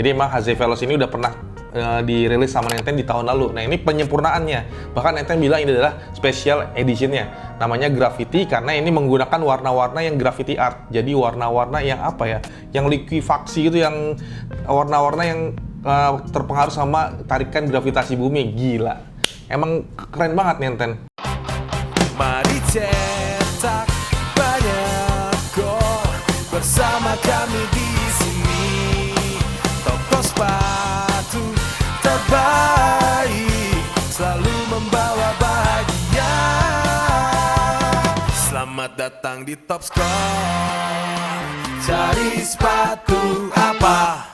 Jadi emang HZ Veloz ini udah pernah dirilis sama Nenten di tahun lalu. Nah, ini penyempurnaannya. Bahkan Nenten bilang ini adalah special editionnya. Namanya Graffiti karena ini menggunakan warna-warna yang graffiti art. Jadi warna-warna yang apa ya? Yang likuifaksi itu, yang warna-warna yang terpengaruh sama tarikan gravitasi bumi. Gila. Emang keren banget Nenten. Mari cetak banyak gol bersama kami di sini. Toko sepatu terbaik selalu membawa bahagia. Selamat datang di Top Score. Cari sepatu apa?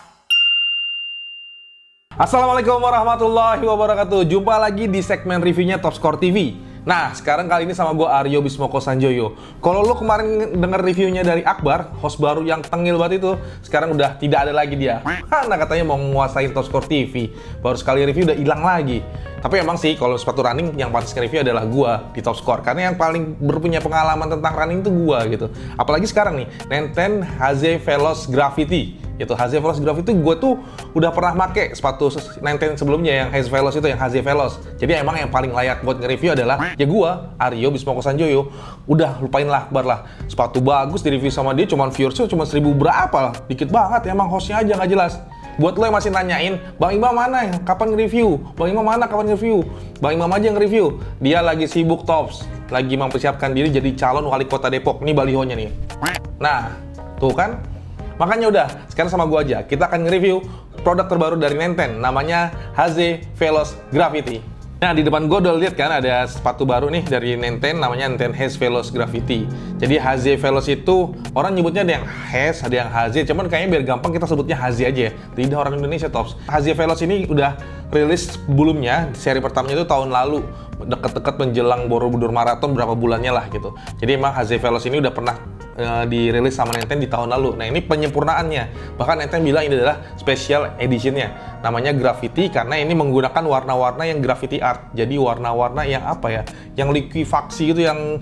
Assalamualaikum warahmatullahi wabarakatuh. Jumpa lagi di segmen reviewnya Top Score TV. Nah, sekarang kali ini sama gue Aryo Bismoko Sanjoyo. Kalau lo kemarin denger reviewnya dari Akbar, host baru yang tengil banget itu, sekarang udah tidak ada lagi dia. Karena katanya mau menguasain Top Score TV. Baru sekali review udah hilang lagi. Tapi emang sih, kalau sepatu running yang paling review adalah gue di Top Score. Karena yang paling berpunya pengalaman tentang running itu gue gitu. Apalagi sekarang nih, Nenten HZ Veloz Graffiti. Itu HZ Veloz Graffiti gue tuh udah pernah make sepatu Nenten sebelumnya yang HZ Veloz itu, yang HZ Veloz. Jadi emang yang paling layak buat nge-review adalah ya gue, Aryo Bismoko Sanjoyo. Udah lupain lah Akbar lah. Sepatu bagus di-review sama dia, cuman viewersnya cuma 1000 berapa lah. Dikit banget, emang hostnya aja nggak jelas. Buat lo yang masih nanyain, Bang Imam mana ya? Kapan nge-review? Bang Imam mana kapan nge-review? Bang Imam aja nge-review. Dia lagi sibuk Tops. Lagi mempersiapkan diri jadi calon wali kota Depok. Ini balihonya nih. Nah, tuh kan? Makanya udah, sekarang sama gua aja. Kita akan nge-review produk terbaru dari Nenten. Namanya HZ Veloz Graffiti. Nah, di depan gue udah lihat kan ada sepatu baru nih dari Nenten, namanya Nenten HZ Veloz Graffiti. Jadi HZ Veloz itu orang nyebutnya ada yang HZ, ada yang HZ, cuman kayaknya biar gampang kita sebutnya HZ aja ya. Lidah orang Indonesia Tops. HZ Veloz ini udah rilis sebelumnya, seri pertamanya itu tahun lalu, deket-deket menjelang Borobudur Marathon berapa bulannya lah gitu. Jadi emang HZ Veloz ini udah pernah dirilis sama Nenten di tahun lalu. Nah, ini penyempurnaannya. Bahkan Nenten bilang ini adalah special editionnya. Namanya Graffiti karena ini menggunakan warna-warna yang graffiti art. Jadi warna-warna yang apa ya? Yang likuifaksi itu, yang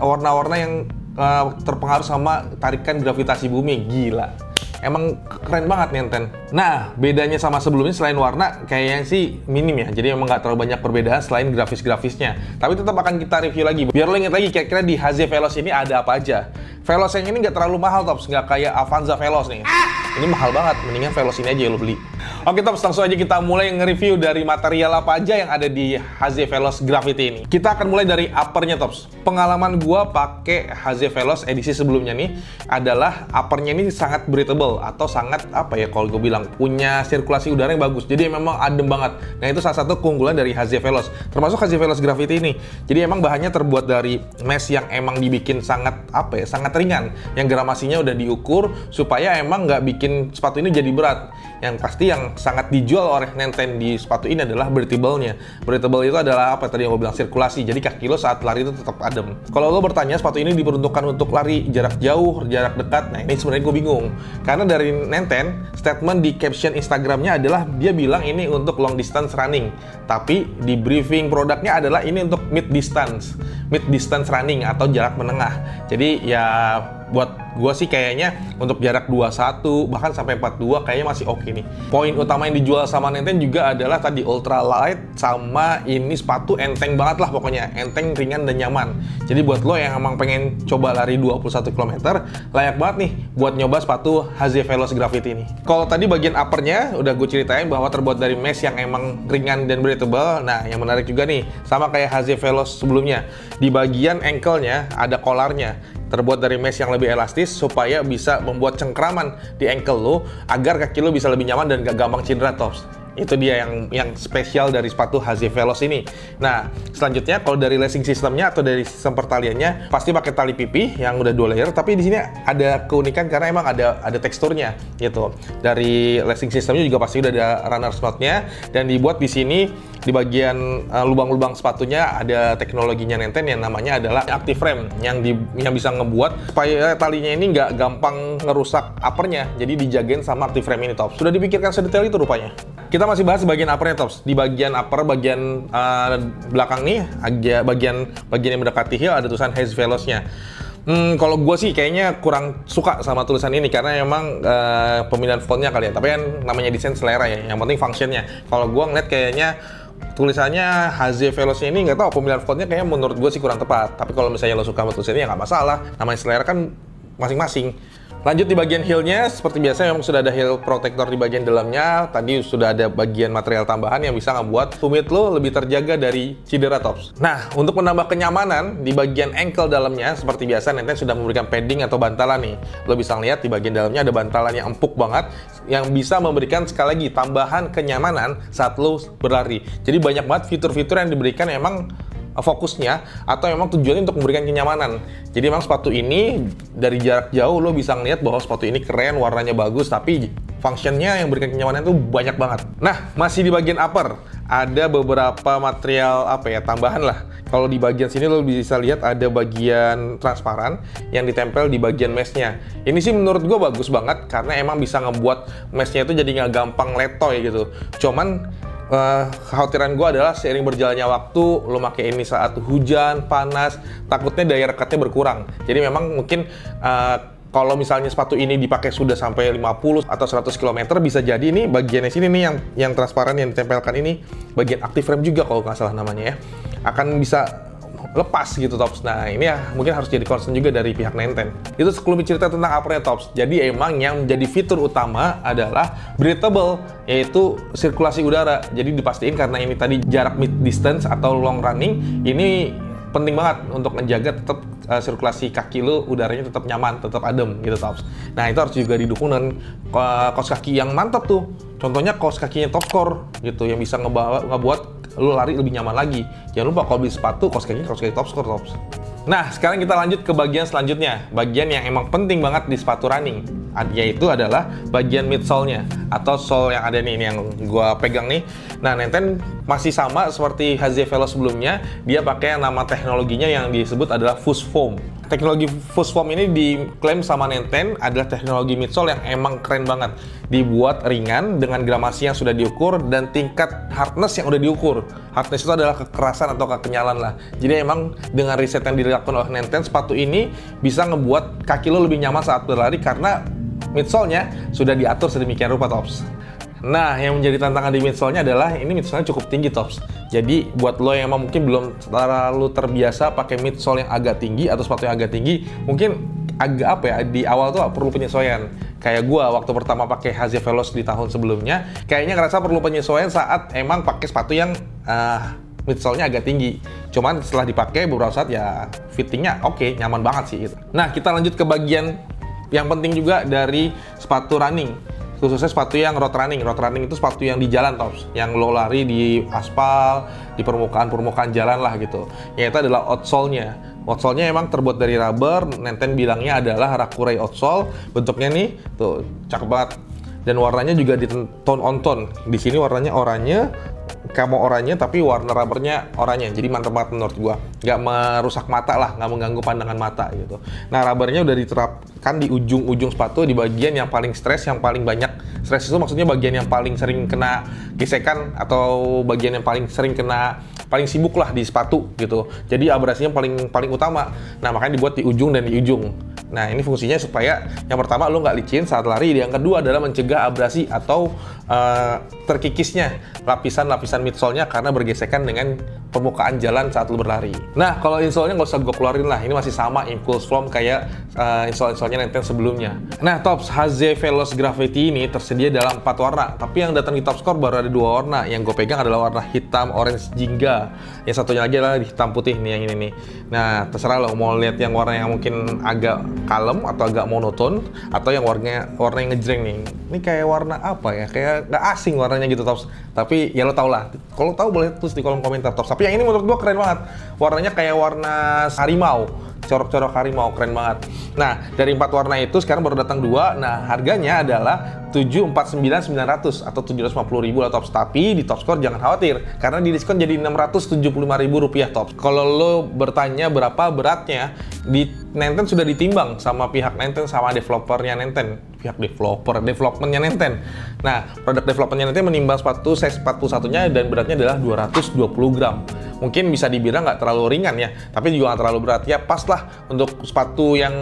warna-warna yang terpengaruh sama tarikan gravitasi bumi. Gila. Emang keren banget Nenten. Nah, bedanya sama sebelumnya selain warna, kayaknya sih minim ya. Jadi emang nggak terlalu banyak perbedaan selain grafis-grafisnya. Tapi tetap akan kita review lagi. Biar lo inget lagi kira-kira di HZ Veloz ini ada apa aja. Veloz yang ini nggak terlalu mahal Tops, nggak kayak Avanza Veloz nih. Ini mahal banget, mendingan Veloz ini aja lo beli. Oke Tops, langsung aja kita mulai nge-review dari material apa aja yang ada di HZ Veloz Graffiti ini. Kita akan mulai dari uppernya Tops. Pengalaman gua pakai HZ Veloz edisi sebelumnya nih adalah uppernya ini sangat breathable atau sangat apa ya kalau gue bilang punya sirkulasi udara yang bagus. Jadi memang adem banget. Nah, itu salah satu keunggulan dari HZ Veloz. Termasuk HZ Veloz Graffiti ini. Jadi emang bahannya terbuat dari mesh yang emang dibikin sangat apa ya, sangat ringan. Yang gramasinya udah diukur supaya emang nggak bikin sepatu ini jadi berat. Yang pasti yang sangat dijual oleh Nenten di sepatu ini adalah breathable-nya. Breathable itu adalah apa tadi yang gue bilang, sirkulasi. Jadi kaki lo saat lari itu tetap adem. Kalau lo bertanya sepatu ini diperuntukkan untuk lari jarak jauh, jarak dekat, nah ini sebenarnya gue bingung. Karena dari Nenten, statement di caption Instagramnya adalah dia bilang ini untuk long distance running. Tapi di briefing produknya adalah ini untuk mid distance running atau jarak menengah. Jadi ya buat gue sih kayaknya untuk jarak 21 bahkan sampai 42 kayaknya masih oke nih. Poin utama yang dijual sama Nenten juga adalah tadi ultra light sama ini sepatu enteng banget lah pokoknya. Enteng, ringan, dan nyaman. Jadi buat lo yang emang pengen coba lari 21 km, layak banget nih buat nyoba sepatu HZ Veloz Graffiti ini. Kalau tadi bagian uppernya udah gue ceritain bahwa terbuat dari mesh yang emang ringan dan breathable. Nah, yang menarik juga nih, sama kayak HZ Veloz sebelumnya. Di bagian ankle-nya ada kolarnya. Terbuat dari mesh yang lebih elastis supaya bisa membuat cengkraman di ankle lo agar kaki lo bisa lebih nyaman dan gak gampang cedera Tops. Itu dia yang spesial dari sepatu HZ Veloz ini. Nah, selanjutnya kalau dari lacing sistemnya atau dari sistem pertaliannya pasti pakai tali pipi yang udah 2 layer, tapi di sini ada keunikan karena emang ada teksturnya gitu. Dari lacing sistemnya juga pasti udah ada runner knot-nya dan dibuat di sini di bagian lubang-lubang sepatunya ada teknologinya Nenten yang namanya adalah Active Frame yang bisa ngebuat supaya talinya ini nggak gampang ngerusak uppernya. Jadi dijagain sama Active Frame ini Tops. Sudah dipikirkan sedetail itu rupanya. Kita masih bahas bagian uppernya Tops. Di bagian upper, bagian belakang nih, agak bagian yang mendekati heel ada tulisan HZ Veloznya. Kalau gue sih kayaknya kurang suka sama tulisan ini karena emang pemilihan fontnya kali ya. Tapi kan namanya desain selera ya. Yang penting functionnya. Kalau gue ngeliat kayaknya tulisannya HZ Veloz ini nggak tahu pemilihan fontnya kayaknya menurut gue sih kurang tepat. Tapi kalau misalnya lo suka sama tulisannya ya nggak masalah. Namanya selera kan masing-masing. Lanjut di bagian heel-nya, seperti biasa memang sudah ada heel protector di bagian dalamnya. Tadi sudah ada bagian material tambahan yang bisa ngebuat tumit lo lebih terjaga dari cedera tops. Nah, untuk menambah kenyamanan di bagian ankle dalamnya, seperti biasa Nenten sudah memberikan padding atau bantalan nih. Lo bisa lihat di bagian dalamnya ada bantalan yang empuk banget, yang bisa memberikan sekali lagi tambahan kenyamanan saat lo berlari. Jadi banyak banget fitur-fitur yang diberikan emang fokusnya atau memang tujuannya untuk memberikan kenyamanan. Jadi memang sepatu ini dari jarak jauh lo bisa ngeliat bahwa sepatu ini keren, warnanya bagus, tapi functionnya yang memberikan kenyamanan itu banyak banget. Nah, masih di bagian upper ada beberapa material tambahan lah. Kalau di bagian sini lo bisa lihat ada bagian transparan yang ditempel di bagian meshnya. Ini sih menurut gue bagus banget karena emang bisa ngebuat meshnya itu jadi nggak gampang letoy gitu. Cuman kekhawatiran gue adalah seiring berjalannya waktu lo pakai ini saat hujan, panas, takutnya daya rekatnya berkurang. Jadi memang mungkin kalau misalnya sepatu ini dipakai sudah sampai 50 atau 100 km bisa jadi ini bagiannya sini nih yang transparan yang ditempelkan ini bagian active frame juga kalau nggak salah namanya ya, akan bisa lepas gitu tops. Nah ini ya mungkin harus jadi concern juga dari pihak Nenten. Itu sekelumit cerita tentang uppernya tops. Jadi emang yang menjadi fitur utama adalah breathable, yaitu sirkulasi udara. Jadi dipastiin karena ini tadi jarak mid distance atau long running, ini penting banget untuk menjaga tetap sirkulasi kaki lo udaranya tetap nyaman, tetap adem gitu tops. Nah itu harus juga didukung dengan kaos kaki yang mantap tuh. Contohnya kaos kakinya Topscore gitu yang bisa ngebuat lu lari lebih nyaman lagi. Jangan lupa kalau beli sepatu kaos kaki Topscore tops. Nah, sekarang kita lanjut ke bagian selanjutnya. Bagian yang emang penting banget di sepatu running, yaitu adalah bagian midsole-nya atau sole yang ada nih, ini yang gua pegang nih. Nah, Nenten masih sama seperti HZ Veloz sebelumnya, dia pakai nama teknologinya yang disebut adalah Fuzz Foam. Teknologi Fuzz Foam ini diklaim sama Nenten adalah teknologi midsole yang emang keren banget. Dibuat ringan dengan gramasi yang sudah diukur dan tingkat hardness yang udah diukur. Hardness itu adalah kekerasan atau kekenyalan lah. Jadi emang dengan riset yang dilakukan oleh Nenten, sepatu ini bisa ngebuat kaki lo lebih nyaman saat berlari karena midsole-nya sudah diatur sedemikian rupa tops. Nah, yang menjadi tantangan di midsole-nya adalah ini midsole-nya cukup tinggi tops. Jadi buat lo yang emang mungkin belum terlalu terbiasa pakai midsole yang agak tinggi atau sepatu yang agak tinggi, mungkin agak di awal tuh perlu penyesuaian. Kayak gua waktu pertama pakai HZ Veloz di tahun sebelumnya, kayaknya ngerasa perlu penyesuaian saat emang pakai sepatu yang midsole-nya agak tinggi. Cuman setelah dipakai beberapa saat ya fittingnya oke, nyaman banget sih gitu. Nah, kita lanjut ke bagian yang penting juga dari sepatu running, khususnya sepatu yang road running. Road running itu sepatu yang di jalan tops, yang lo lari di aspal, di permukaan jalan lah gitu. Yaitu adalah outsole-nya. Outsole-nya emang terbuat dari rubber. Nenten bilangnya adalah Rakurai outsole. Bentuknya nih, tuh cakep banget. Dan warnanya juga di tone on tone. Di sini warnanya oranye, kamu oranye tapi warna rubbernya oranye. Jadi mantep banget menurut gua. Nggak merusak mata lah, nggak mengganggu pandangan mata gitu. Nah, rubbernya udah diterapkan di ujung-ujung sepatu di bagian yang paling stres, yang paling banyak stres itu maksudnya bagian yang paling sering kena gesekan atau bagian yang paling sering kena paling sibuk lah di sepatu gitu. Jadi abrasinya paling utama. Nah, makanya dibuat di ujung dan di ujung. Nah, ini fungsinya supaya yang pertama lo nggak licin saat lari, yang kedua adalah mencegah abrasi atau terkikisnya lapisan-lapisan midsole-nya karena bergesekan dengan permukaan jalan saat lo berlari. Nah, kalau insole-nya nggak usah gue keluarin lah, ini masih sama Impulse Foam kayak insole-insolenya Nenten sebelumnya. Nah, tops HZ Veloz Gravity ini tersedia dalam 4 warna, tapi yang datang di Topscore baru ada 2 warna. Yang gue pegang adalah warna hitam orange jingga, yang satunya lagi adalah hitam putih nih, yang ini nih. Nah, terserah lo mau lihat yang warna yang mungkin agak kalem atau agak monoton, atau yang warna yang ngejreng nih. Ini kayak warna apa ya? Kayak nggak asing warnanya gitu tops. Tapi ya lo tau lah. Kalau tahu boleh tulis di kolom komentar tops. Tapi yang ini menurut gua keren banget. Warnanya kayak warna harimau. Corok-corok harimau, keren banget. Nah, dari 4 warna itu sekarang baru datang 2. Nah, harganya adalah 749.900 atau 750.000 lah tops. Tapi di Topscore jangan khawatir karena di diskon jadi 675.000 rupiah tops. Kalau lo bertanya berapa beratnya, di Nenten sudah ditimbang sama pihak Nenten sama developernya Nenten. Pihak developernya Nenten. Nah, produk developernya Nenten menimbang sepatu size 41-nya dan beratnya adalah 220 gram. Mungkin bisa dibilang nggak terlalu ringan ya, tapi juga nggak terlalu berat. Ya pas lah untuk sepatu yang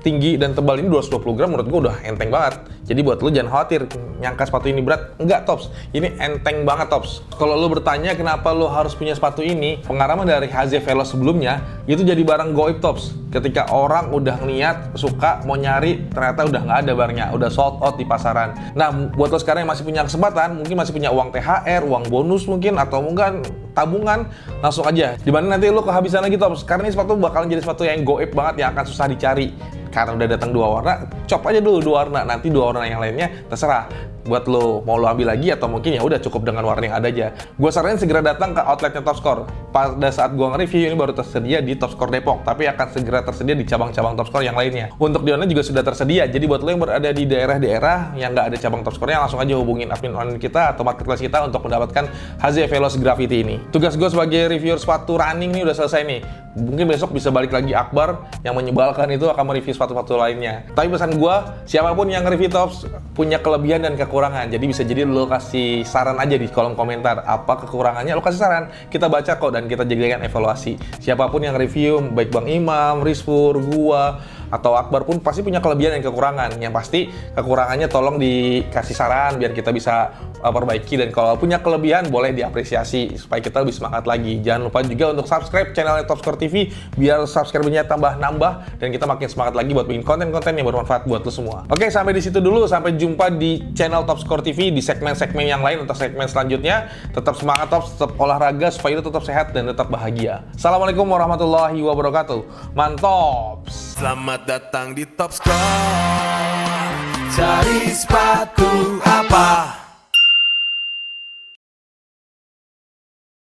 tinggi dan tebal ini 220 gram menurut gue udah enteng banget. Jadi buat lo jangan khawatir nyangka sepatu ini berat. Enggak Tops, ini enteng banget Tops. Kalau lo bertanya kenapa lo harus punya sepatu ini, pengalaman dari HZ Velo sebelumnya itu jadi barang goib Tops. Ketika orang udah niat, suka, mau nyari, ternyata udah nggak ada barangnya, udah sold out di pasaran. Nah buat lo sekarang yang masih punya kesempatan, mungkin masih punya uang THR, uang bonus mungkin, atau mungkin tabungan, langsung aja. Dimana nanti lo kehabisan lagi Tops, karena ini sepatu bakalan jadi sepatu yang goib banget, yang akan susah dicari. Karena udah datang 2 warna, cop aja dulu 2 warna, nanti 2 warna yang lainnya terserah buat lo mau lo ambil lagi atau mungkin ya udah cukup dengan warna yang ada aja. Gue saranin segera datang ke outletnya Topscore. Pada saat gue nge-review ini baru tersedia di Topscore Depok, tapi akan segera tersedia di cabang-cabang Topscore yang lainnya. Untuk di online juga sudah tersedia, jadi buat lo yang berada di daerah-daerah yang nggak ada cabang Topscore-nya, langsung aja hubungin admin online kita atau marketplace kita untuk mendapatkan HZ Veloz Gravity ini. Tugas gue sebagai reviewer sepatu running ini udah selesai nih. Mungkin besok bisa balik lagi Akbar yang menyebalkan itu akan mereview sepatu-sepatu lainnya. Tapi pesan gue, siapapun yang review Tops punya kelebihan dan kekurangan. Jadi bisa jadi lo kasih saran aja di kolom komentar. Apa kekurangannya, lo kasih saran. Kita baca kok dan kita jadikan evaluasi. Siapapun yang review, baik Bang Imam, Rizpur, gua, atau Akbar pun pasti punya kelebihan dan kekurangan. Yang pasti kekurangannya tolong dikasih saran biar kita bisa perbaiki. Dan kalau punya kelebihan boleh diapresiasi supaya kita lebih semangat lagi. Jangan lupa juga untuk subscribe channelnya Topscore TV biar subscribernya tambah nambah dan kita makin semangat lagi buat bikin konten-konten yang bermanfaat buat lo semua. Oke, sampai di situ dulu. Sampai jumpa di channel Topscore TV di segmen-segmen yang lain untuk segmen selanjutnya. Tetap semangat Tops, tetap olahraga supaya lo tetap sehat dan tetap bahagia. Assalamualaikum warahmatullahi wabarakatuh. Mantops. Selamat datang di Topscore. Cari sepatu apa?